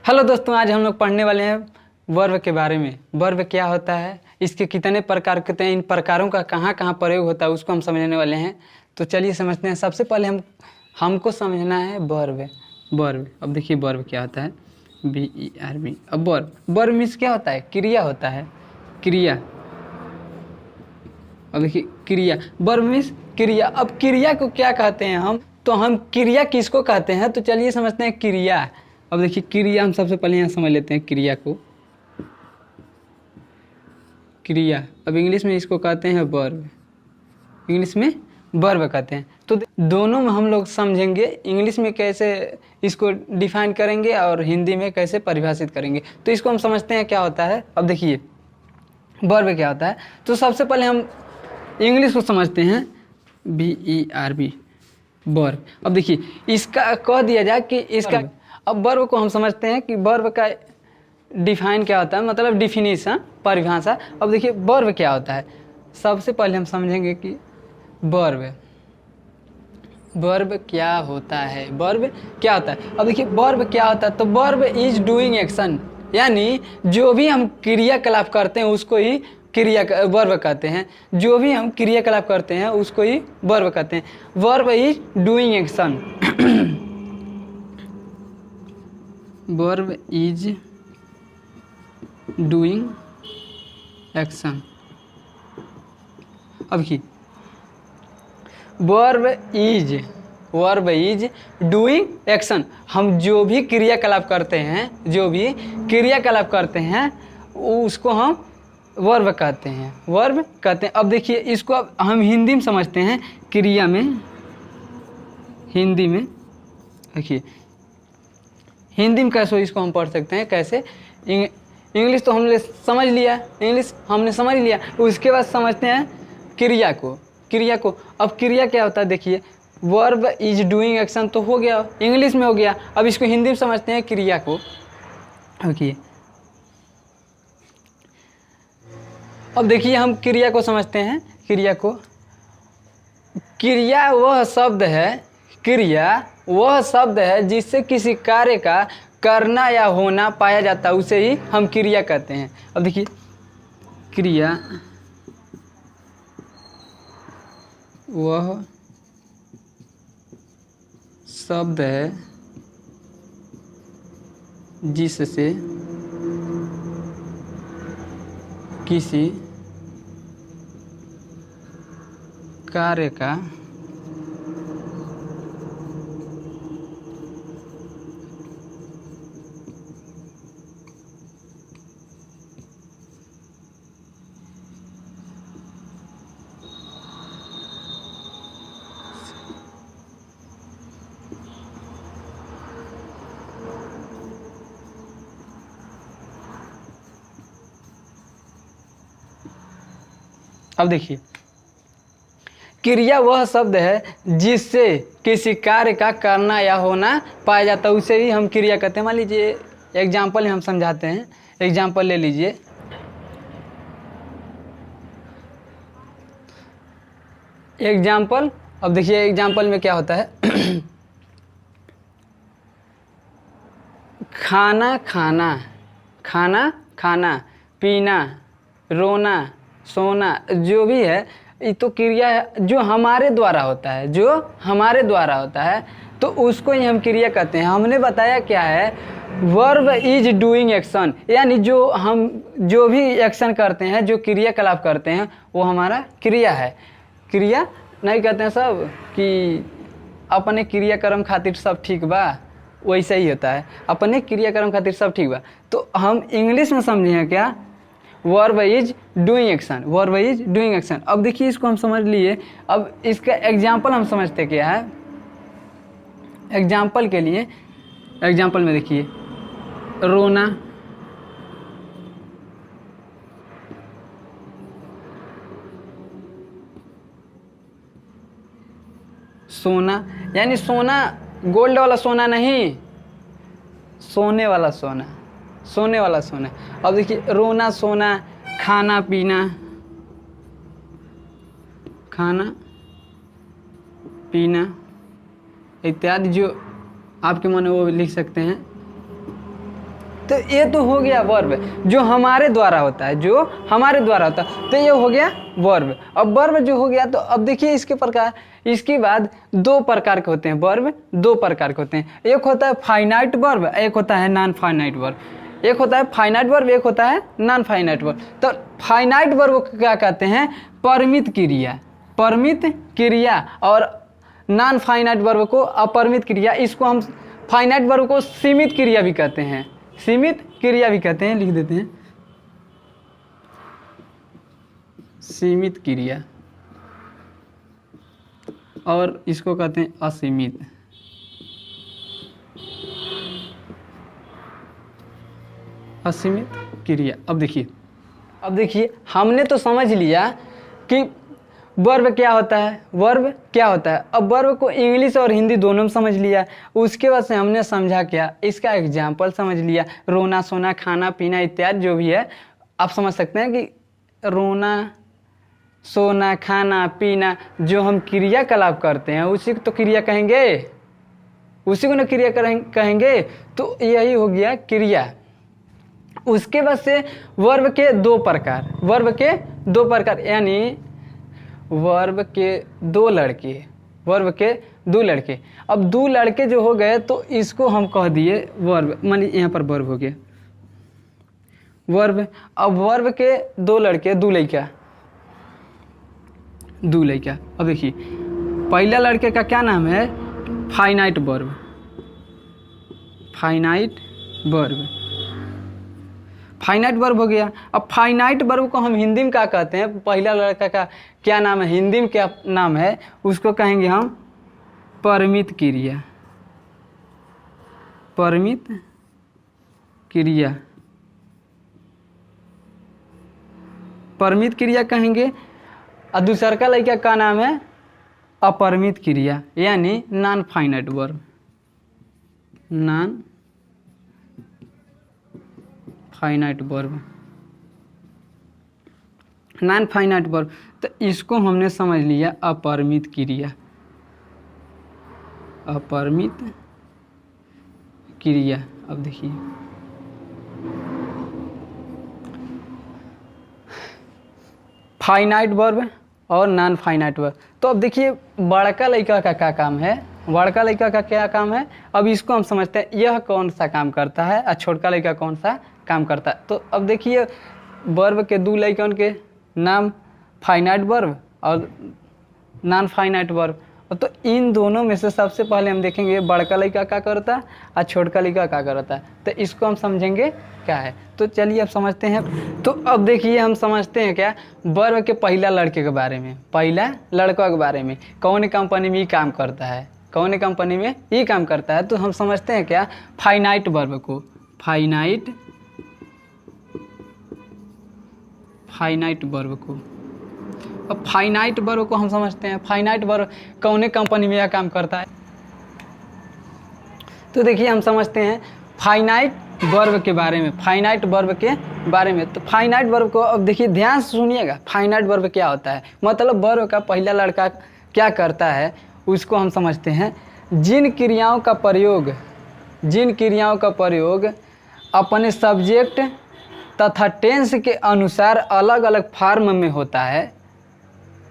Hello दोस्तों, आज हम लोग पढ़ने वाले हैं वर्ब के बारे में। वर्ब क्या होता है, इसके कितने प्रकार होते हैं, इन प्रकारों का कहाँ कहाँ प्रयोग होता है उसको हम समझने वाले हैं। तो चलिए समझते हैं। सबसे पहले हमको समझना है वर्ब। अब देखिए वर्ब क्या होता है, VERB। अब वर्ब मीन्स क्या होता है, क्रिया होता है, क्रिया। अब देखिए क्रिया, वर्ब मीन्स क्रिया। अब क्रिया को क्या कहते हैं हम क्रिया किसको कहते हैं, तो चलिए समझते हैं क्रिया। अब देखिए क्रिया हम सबसे पहले यहाँ समझ लेते हैं क्रिया को। क्रिया, अब इंग्लिश में इसको कहते हैं वर्ब, इंग्लिश में वर्ब कहते हैं। तो दोनों में हम लोग समझेंगे, इंग्लिश में कैसे इसको डिफाइन करेंगे और हिंदी में कैसे परिभाषित करेंगे। तो इसको हम समझते हैं क्या होता है। अब देखिए वर्ब क्या होता है, तो सबसे पहले हम इंग्लिश को समझते हैं, VERB वर्ब। अब देखिए इसका कह दिया जाए कि इसका, अब वर्ब को हम समझते हैं कि वर्ब का डिफाइन क्या होता है, मतलब डिफिनीशन, परिभाषा। अब देखिए वर्ब क्या होता है, सबसे पहले हम समझेंगे कि वर्ब क्या होता है। वर्ब क्या होता है, अब देखिए वर्ब क्या होता है, तो वर्ब इज डूइंग एक्शन, यानी जो भी हम क्रियाकलाप करते हैं उसको ही वर्ब कहते हैं। जो भी हम क्रियाकलाप करते हैं उसको ही वर्ब कहते हैं। Verb is doing action, verb is doing action. अब की वर्ब इज डूइंग एक्शन, हम जो भी क्रियाकलाप करते हैं उसको हम वर्ब कहते हैं, अब देखिए इसको अब हम हिंदी में समझते हैं, क्रिया में, हिंदी में देखिए हिंदी में कैसे इसको हम पढ़ सकते हैं, कैसे। इंग्लिश तो हमने समझ लिया, उसके बाद समझते हैं क्रिया को। अब क्रिया क्या होता है, देखिए वर्ब इज डूइंग एक्शन तो हो गया, इंग्लिश में हो गया। अब इसको हिंदी में समझते हैं क्रिया को। अब देखिए हम क्रिया को समझते हैं, क्रिया वह शब्द है जिससे किसी कार्य का करना या होना पाया जाता है, उसे ही हम क्रिया कहते हैं। अब देखिए क्रिया वह शब्द है जिससे किसी कार्य का अब देखिए क्रिया वह शब्द है जिससे किसी कार्य का करना या होना पाया जाता है, उसे ही हम क्रिया कहते हैं। मान लीजिए एग्जाम्पल हम समझाते हैं, एग्जाम्पल ले लीजिए। एग्जाम्पल, अब देखिए एग्जाम्पल में क्या होता है, खाना, पीना, रोना, सोना, जो भी है ये तो क्रिया है जो हमारे द्वारा होता है, तो उसको ही हम क्रिया कहते हैं। हमने बताया क्या है, वर्ब इज डूइंग एक्शन, यानी जो भी एक्शन करते हैं, जो क्रियाकलाप करते हैं वो हमारा क्रिया है। क्रिया नहीं कहते हैं सब कि अपने क्रियाक्रम खातिर सब ठीक बा, वैसा ही होता है, अपने क्रियाक्रम खातिर सब ठीक बा। तो हम इंग्लिश में समझे हैं क्या, वर्ब इज डूइंग एक्शन। अब देखिए इसको हम समझ लिए। अब इसका एग्जाम्पल हम समझते क्या है। एग्जाम्पल के लिए, एग्जाम्पल में देखिए रोना, सोना, यानी सोना गोल्ड वाला सोना नहीं, सोने वाला सोना। अब देखिए रोना, सोना, खाना पीना इत्यादि जो आपके मन में वो लिख सकते हैं। तो ये तो हो गया वर्ब जो हमारे द्वारा होता है, जो हमारे द्वारा होता है, तो ये हो गया वर्ब। अब वर्ब जो हो गया, तो अब देखिए इसके प्रकार, इसके बाद दो प्रकार के होते हैं वर्ब, दो प्रकार के होते हैं। एक होता है फाइनाइट वर्ब, एक होता है नॉन फाइनाइट वर्ब। एक होता है फाइनाइट वर्ब, एक होता है नॉन फाइनाइट वर्ब। तो फाइनाइट वर्ब को क्या कहते हैं? परिमित क्रिया, परिमित क्रिया। और नॉन फाइनाइट वर्ब को अपरिमित क्रिया। इसको हम फाइनाइट वर्ब को सीमित क्रिया भी कहते हैं, सीमित क्रिया भी कहते हैं, लिख देते हैं सीमित क्रिया, और इसको कहते हैं असीमित। असीमित क्रिया। अब देखिए हमने तो समझ लिया कि वर्ब क्या होता है, वर्ब क्या होता है। अब वर्ब को इंग्लिश और हिंदी दोनों में समझ लिया। उसके बाद से हमने समझा क्या, इसका एग्जाम्पल समझ लिया। रोना, सोना, खाना पीना इत्यादि जो भी है, आप समझ सकते हैं कि रोना, सोना, खाना पीना जो हम क्रियाकलाप करते हैं उसी को तो क्रिया कहेंगे, उसी को ना क्रिया कहेंगे। तो यही हो गया क्रिया। उसके बाद से वर्ब के दो प्रकार, वर्ब के दो प्रकार, यानी वर्ब के दो लड़के, वर्ब के दो लड़के। अब दो लड़के जो हो गए तो इसको हम कह दिए वर्ब, मान लीजिए यहाँ पर वर्ब हो गया वर्ब। अब वर्ब के दो लड़के, दो लड़का, दो लड़का। अब देखिए पहला लड़के का क्या नाम है? Finite verb, finite verb, finite verb हो गया। अब फाइनाइट वर्ब को हम हिंदी में क्या कहते हैं? पहला लड़का का क्या नाम है? हिंदी में क्या नाम है? उसको कहेंगे हम परिमित क्रिया, परिमित क्रिया, परिमित क्रिया कहेंगे। और दूसरा का लड़का का नाम है अपरिमित क्रिया, यानी non finite verb, non finite verb, non finite verb. तो इसको हमने समझ लिया अपरिमित क्रिया, अपरिमित क्रिया। अब देखिए फाइनाइट वर्ब और नॉन फाइनाइट वर्ब। तो अब देखिए बड़का लड़का का क्या काम है, बड़का लड़का का क्या काम है। अब इसको हम समझते हैं यह कौन सा काम करता है और छोटका लड़का कौन सा काम करता है। तो अब देखिए वर्ब के दो लड़कन के नाम फाइनाइट वर्ब और नॉन फाइनाइट वर्ब। तो इन दोनों में से सबसे पहले हम देखेंगे बड़का लड़का क्या करता है और छोटका लड़का क्या करता है। तो इसको हम समझेंगे क्या है। तो चलिए अब समझते हैं। तो अब देखिए हम समझते हैं क्या, वर्ब के पहला लड़के के बारे में, पहला लड़का के बारे में। कौन कंपनी में ये काम करता है, कौन कंपनी में ये काम करता है। तो हम समझते हैं क्या, फाइनाइट वर्ब को, फाइनाइट, फाइनाइट वर्ब को। अब फाइनाइट वर्ब को हम समझते हैं, फाइनाइट वर्ब कौन कंपनी में यह काम करता है। तो देखिए हम समझते हैं फाइनाइट वर्ब के बारे में, फाइनाइट वर्ब के बारे में। तो फाइनाइट वर्ब को अब देखिए ध्यान से सुनिएगा, फाइनाइट वर्ब क्या होता है। मतलब वर्ब का पहला लड़का क्या करता है उसको हम समझते हैं। जिन क्रियाओं का प्रयोग, जिन क्रियाओं का प्रयोग अपने सब्जेक्ट तथा टेंस के अनुसार अलग अलग फॉर्म में होता है,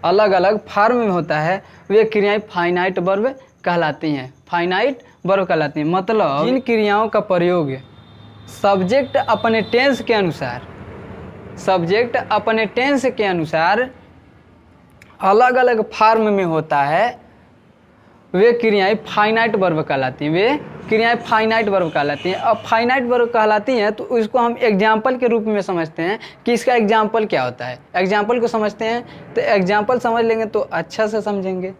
अलग अलग फॉर्म में होता है, वे क्रियाएं फाइनाइट वर्ब कहलाती हैं, फाइनाइट वर्ब कहलाती हैं। मतलब जिन क्रियाओं का प्रयोग सब्जेक्ट अपने टेंस के अनुसार, सब्जेक्ट अपने टेंस के अनुसार अलग अलग फॉर्म में होता है, वे क्रियाएं फाइनाइट वर्ब कहलाती हैं, वे क्रियाएं फाइनाइट वर्ब कहलाती हैं। अब फाइनाइट वर्ब कहलाती हैं तो इसको हम एग्जाम्पल के रूप में समझते हैं कि इसका एग्जाम्पल क्या होता है। एग्जाम्पल को समझते हैं तो एग्जाम्पल समझ लेंगे तो अच्छा से समझेंगे,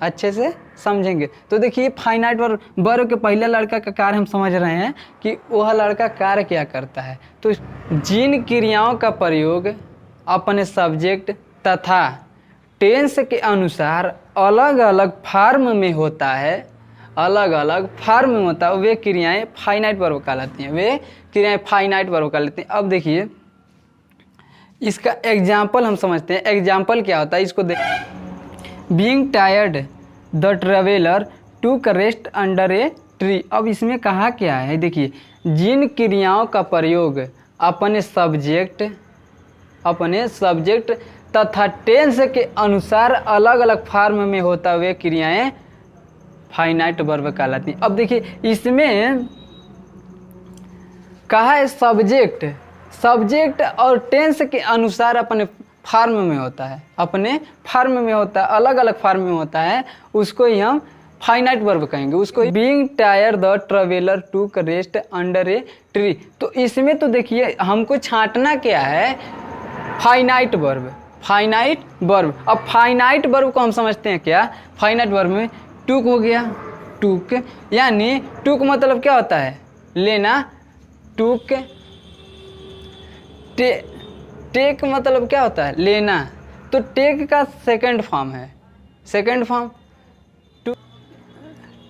अच्छे से समझेंगे। तो देखिए फाइनाइट वर्ब के पहले लड़का का कार्य हम समझ रहे हैं कि वह लड़का कार्य क्या करता है। तो जिन क्रियाओं का प्रयोग अपने सब्जेक्ट तथा टेंस के अनुसार अलग अलग फॉर्म में होता है, अलग अलग फॉर्म में होता है, वे क्रियाएं फाइनाइट वर्ब कहलाती हैं, वे क्रियाएं फाइनाइट वर्ब कहलाती हैं। अब देखिए इसका एग्जाम्पल हम समझते हैं। एग्जाम्पल क्या होता है इसको देख। बीइंग टायर्ड द ट्रेवलर टूक रेस्ट अंडर ए ट्री। अब इसमें कहा क्या है, देखिए जिन क्रियाओं का प्रयोग अपने सब्जेक्ट तथा टेंस के अनुसार अलग अलग फॉर्म में होता हुए क्रियाएं फाइनाइट वर्ब कहलाती हैं। अब देखिए इसमें कहा है सब्जेक्ट और टेंस के अनुसार अपने फॉर्म में होता है, अलग अलग फॉर्म में होता है, उसको ही हम फाइनाइट वर्ब कहेंगे। उसको बीइंग टायर्ड द ट्रेवलर टूक रेस्ट अंडर ए ट्री। तो इसमें तो देखिए हमको छांटना क्या है, फाइनाइट वर्ब। अब फाइनाइट वर्ब को हम समझते हैं क्या, फाइनाइट वर्ब में टूक हो गया, टूक यानी टूक मतलब क्या होता है, लेना। टूक टेक मतलब क्या होता है, लेना। तो टेक का सेकंड फॉर्म है,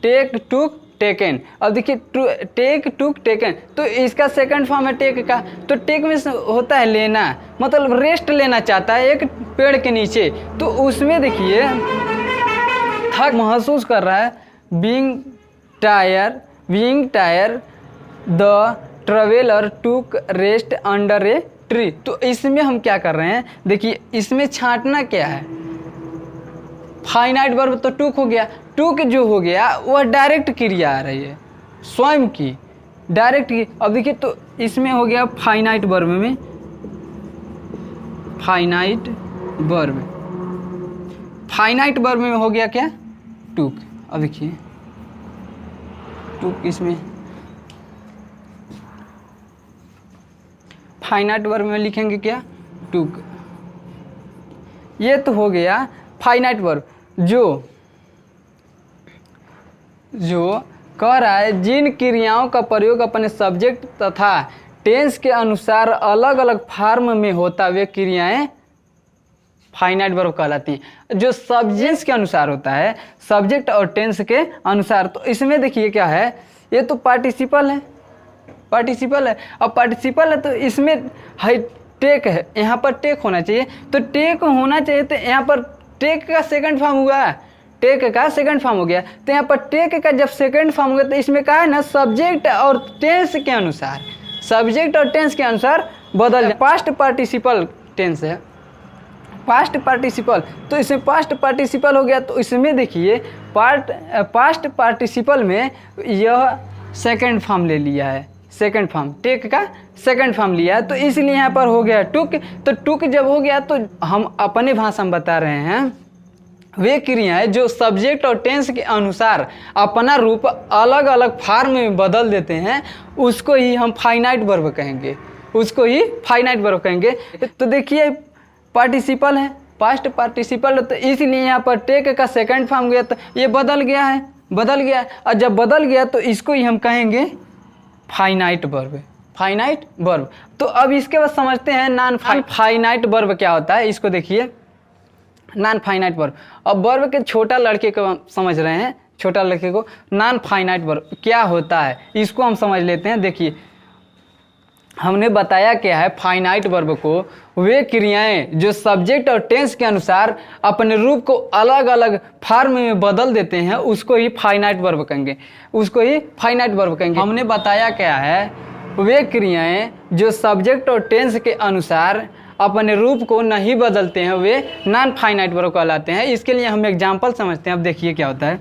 टेक टूक टेकन। अब देखिए टेक टूक टेकन, तो इसका सेकंड फॉर्म है टेक का। तो टेक में होता है लेना, मतलब रेस्ट लेना चाहता है एक पेड़ के नीचे, तो उसमें देखिए थक महसूस कर रहा है। बीइंग टायर द ट्रेवलर टूक रेस्ट अंडर ए ट्री। तो इसमें हम क्या कर रहे हैं, देखिए इसमें छांटना क्या है, फाइनाइट वर्ब तो टूक हो गया। टूक जो हो गया वह डायरेक्ट क्रिया आ रही है, स्वयं की डायरेक्ट की। अब देखिए तो इसमें हो गया फाइनाइट वर्ब में, फाइनाइट वर्ब में हो गया क्या, टूक। अब देखिए टूक, इसमें फाइनाइट वर्ब में लिखेंगे क्या, टूक। ये तो हो गया फाइनाइट वर्ब जो कह रहा है जिन क्रियाओं का प्रयोग अपने सब्जेक्ट तथा टेंस के अनुसार अलग अलग फॉर्म में होता हुए क्रियाएं फाइनाइट वर्ब कहलाती हैं। जो सब्जेक्ट्स के अनुसार होता है, सब्जेक्ट और टेंस के अनुसार। तो इसमें देखिए क्या है, ये तो पार्टिसिपल है। अब पार्टिसिपल है तो इसमें है टेक है, यहाँ पर टेक होना चाहिए। तो टेक होना चाहिए, तो यहाँ पर टेक का सेकंड फॉर्म हुआ, टेक का सेकंड फॉर्म हो गया। तो यहाँ पर टेक का जब सेकंड फॉर्म हो गया, तो इसमें कहा है ना सब्जेक्ट और टेंस के अनुसार बदल जाए। पास्ट पार्टिसिपल टेंस है, पास्ट पार्टिसिपल, तो इसमें पास्ट पार्टिसिपल हो गया। तो इसमें देखिए पास्ट पार्टिसिपल में यह सेकंड फॉर्म ले लिया है, सेकंड फॉर्म, टेक का सेकंड फॉर्म लिया है। तो इसलिए यहाँ पर हो गया टुक। तो टुक जब हो गया, तो हम अपने भाषा में बता रहे हैं वे क्रियाएं जो सब्जेक्ट और टेंस के अनुसार अपना रूप अलग अलग फॉर्म में बदल देते हैं, उसको ही हम फाइनाइट वर्ब कहेंगे। तो देखिए पार्टिसिपल है, पास्ट पार्टिसिपल, तो इसलिए यहाँ पर टेक का सेकंड फॉर्म गया, तो ये बदल गया। और जब बदल गया तो इसको ही हम कहेंगे फाइनाइट वर्ब। तो अब इसके बाद समझते हैं नॉन फाइनाइट वर्ब क्या होता है। इसको देखिए नॉन फाइनाइट वर्ब। अब वर्ब के छोटा लड़के को हम समझ रहे हैं, छोटा लड़के को नॉन फाइनाइट वर्ब क्या होता है इसको हम समझ लेते हैं। देखिए हमने बताया क्या है, फाइनाइट वर्ब को वे क्रियाएं जो सब्जेक्ट और टेंस के अनुसार अपने रूप को अलग अलग फॉर्म में बदल देते हैं, उसको ही फाइनाइट वर्ब कहेंगे। हमने बताया क्या है, वे क्रियाएं जो सब्जेक्ट और टेंस के अनुसार अपने रूप को नहीं बदलते हैं, वे नॉन फाइनाइट वर्ब कहलाते हैं। इसके लिए हम एग्जाम्पल समझते हैं। अब देखिए क्या होता है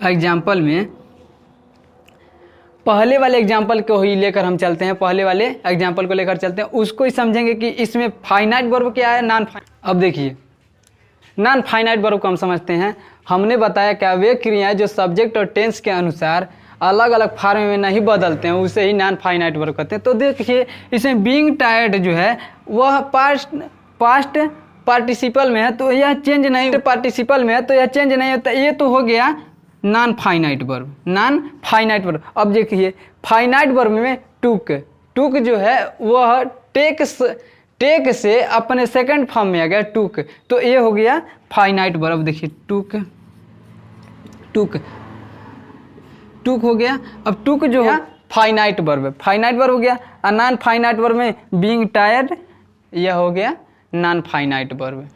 एग्जाम्पल में, पहले वाले एग्जाम्पल को ही लेकर हम चलते हैं, उसको ही समझेंगे कि इसमें फाइनाइट वर्ब क्या है, अब देखिए नॉन फाइनाइट वर्ब को हम समझते हैं। हमने बताया क्या, वे क्रियाएं जो सब्जेक्ट और टेंस के अनुसार अलग अलग फॉर्म में नहीं बदलते हैं, उसे ही नॉन फाइनाइट वर्ब कहते हैं। तो देखिए इसमें बीइंग टायर्ड जो है वह पास्ट पार्टिसिपल में है, तो यह चेंज नहीं, पार्टिसिपल में है तो यह चेंज नहीं होता। ये तो हो गया नॉन फाइनाइट वर्ब। अब देखिए फाइनाइट वर्ब में टूक जो है वह टेक से अपने सेकंड फॉर्म में आ गया टूक, तो ये हो गया फाइनाइट वर्ब। देखिए टूक हो गया। अब टूक जो है फाइनाइट वर्ब हो गया। और नॉन फाइनाइट वर्ब में बीइंग टायर्ड, यह हो गया नॉन फाइनाइट वर्ब।